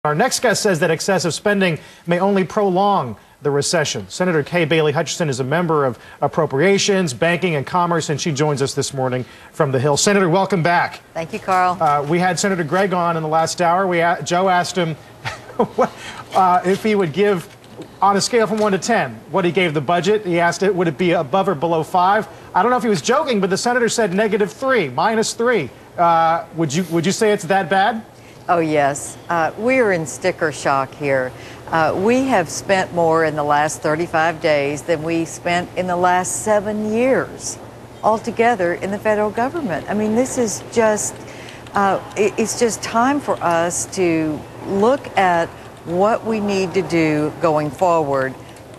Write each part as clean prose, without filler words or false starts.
Our next guest says that excessive spending may only prolong the recession. Senator Kay Bailey Hutchison is a member of Appropriations, Banking, and Commerce, and she joins us this morning from the Hill. Senator, welcome back. Thank you, Carl. We had Senator Gregg on in the last hour. Joe asked him if he would give, on a scale from 1 to 10, what he gave the budget. He asked it, would it be above or below 5? I don't know if he was joking, but the senator said -3, -3. Would you say it's that bad? Oh, yes. We are in sticker shock here. We have spent more in the last 35 days than we spent in the last 7 years altogether in the federal government. I mean, this is just, it's just time for us to look at what we need to do going forward.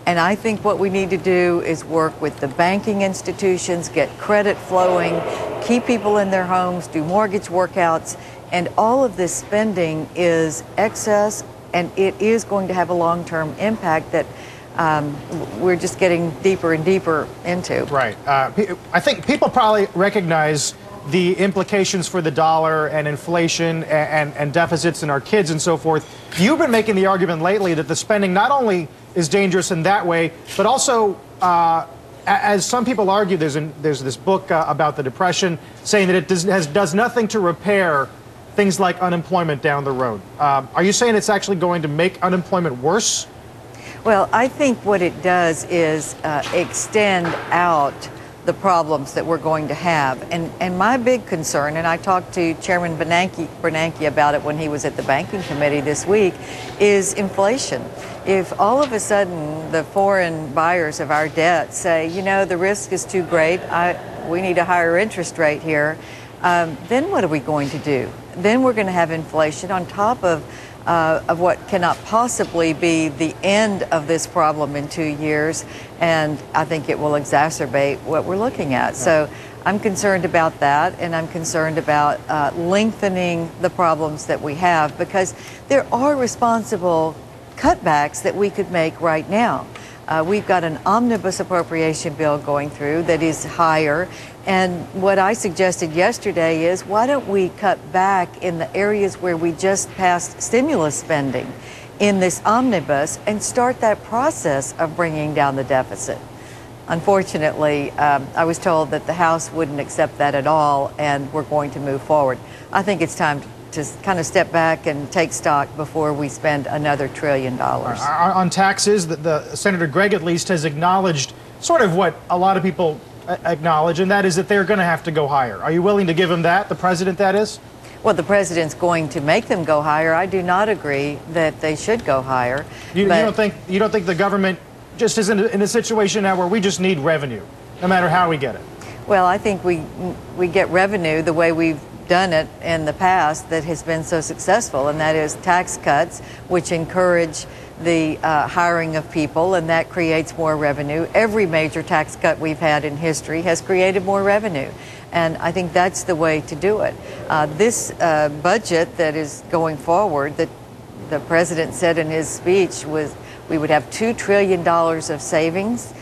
And I think what we need to do is work with the banking institutions, get credit flowing, keep people in their homes, do mortgage workouts. And all of this spending is excess, and it is going to have a long-term impact that we're just getting deeper and deeper into. Right. I think people probably recognize the implications for the dollar and inflation and deficits in our kids and so forth. You've been making the argument lately that the spending not only is dangerous in that way, but also, as some people argue, there's this book about the Depression saying that it does nothing to repair things like unemployment down the road. Are you saying it's actually going to make unemployment worse? Well, I think what it does is extend out the problems that we're going to have. And my big concern, and I talked to Chairman Bernanke about it when he was at the Banking Committee this week, is inflation. If all of a sudden the foreign buyers of our debt say, you know, the risk is too great, we need a higher interest rate here, then what are we going to do? Then we're going to have inflation on top of what cannot possibly be the end of this problem in 2 years, and I think it will exacerbate what we're looking at. So I'm concerned about that, and I'm concerned about lengthening the problems that we have, because there are responsible cutbacks that we could make right now. We've got an omnibus appropriation bill going through that is higher. And what I suggested yesterday is, why don't we cut back in the areas where we just passed stimulus spending in this omnibus and start that process of bringing down the deficit? Unfortunately, I was told that the House wouldn't accept that at all, and we're going to move forward. I think it's time to kind of step back and take stock before we spend another $1 trillion. On taxes, Senator Gregg at least has acknowledged sort of what a lot of people acknowledge, and that is that they're going to have to go higher. Are you willing to give him that, the president, that is? Well, the president's going to make them go higher. I do not agree that they should go higher. You don't think the government just is in a situation now where we just need revenue, no matter how we get it? Well, I think we get revenue the way we've done it in the past that has been so successful, and that is tax cuts, which encourage the hiring of people, and that creates more revenue. Every major tax cut we've had in history has created more revenue, and I think that's the way to do it. This budget that is going forward, that the president said in his speech, was we would have $2 trillion of savings.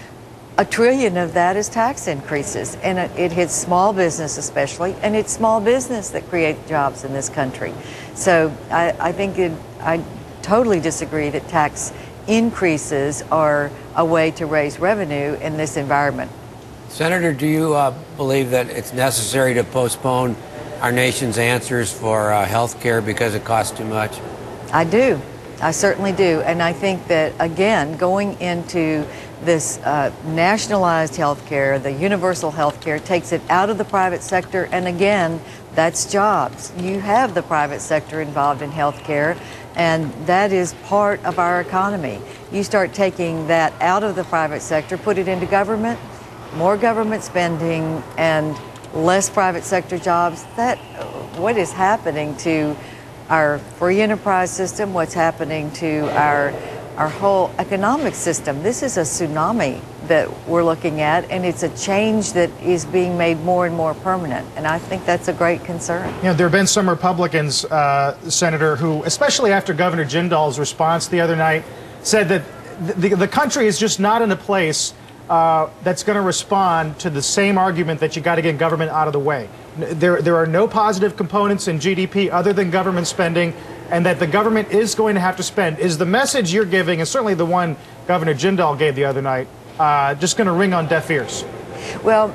$1 trillion of that is tax increases, and it hits small business especially, and it's small business that creates jobs in this country. So I totally disagree that tax increases are a way to raise revenue in this environment. Senator, do you believe that it's necessary to postpone our nation's answers for health care because it costs too much? I do. I certainly do. And I think that, again, going into this nationalized health care, the universal health care, takes it out of the private sector, and again, that's jobs. You have the private sector involved in health care, and that is part of our economy. You start taking that out of the private sector, put it into government, more government spending and less private sector jobs. What is happening to our free enterprise system, what's happening to our whole economic system? This is a tsunami that we're looking at, and it's a change that is being made more and more permanent, and I think that's a great concern. You know, there have been some Republicans, Senator, who, especially after Governor Jindal's response the other night, said that the country is just not in a place that's going to respond to the same argument that you got to get government out of the way. There are no positive components in GDP other than government spending. and that the government is going to have to spend. Is the message you're giving, and certainly the one Governor Jindal gave the other night, just going to ring on deaf ears? Well,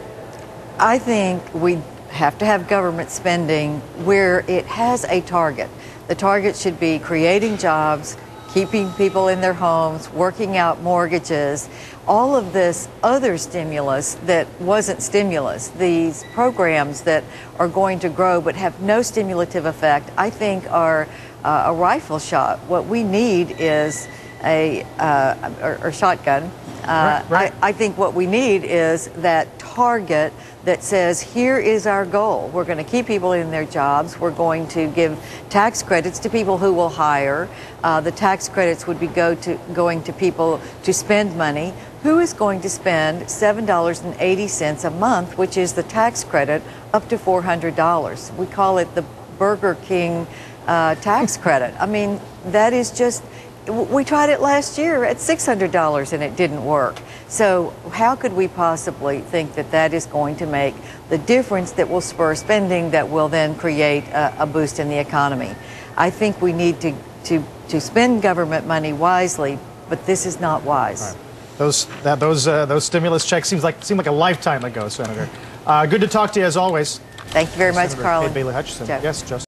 I think we have to have government spending where it has a target. The target should be creating jobs, keeping people in their homes, working out mortgages, all of this other stimulus that wasn't stimulus, these programs that are going to grow but have no stimulative effect, I think are a rifle shot. What we need is a shotgun. Right. I think what we need is that target that says, here is our goal. We're going to keep people in their jobs. We're going to give tax credits to people who will hire. The tax credits would be going to people to spend money. Who is going to spend $7.80 a month, which is the tax credit, up to $400? We call it the Burger King tax credit. I mean, that is just... We tried it last year at $600 and it didn't work. So how could we possibly think that that is going to make the difference that will spur spending that will then create a boost in the economy? I think we need to spend government money wisely, but this is not wise. Right. Those stimulus checks seem like a lifetime ago, Senator. Good to talk to you as always. Thank you very much, Senator Carl. Kate Bailey Hutchison. Jeff. Yes, Justice.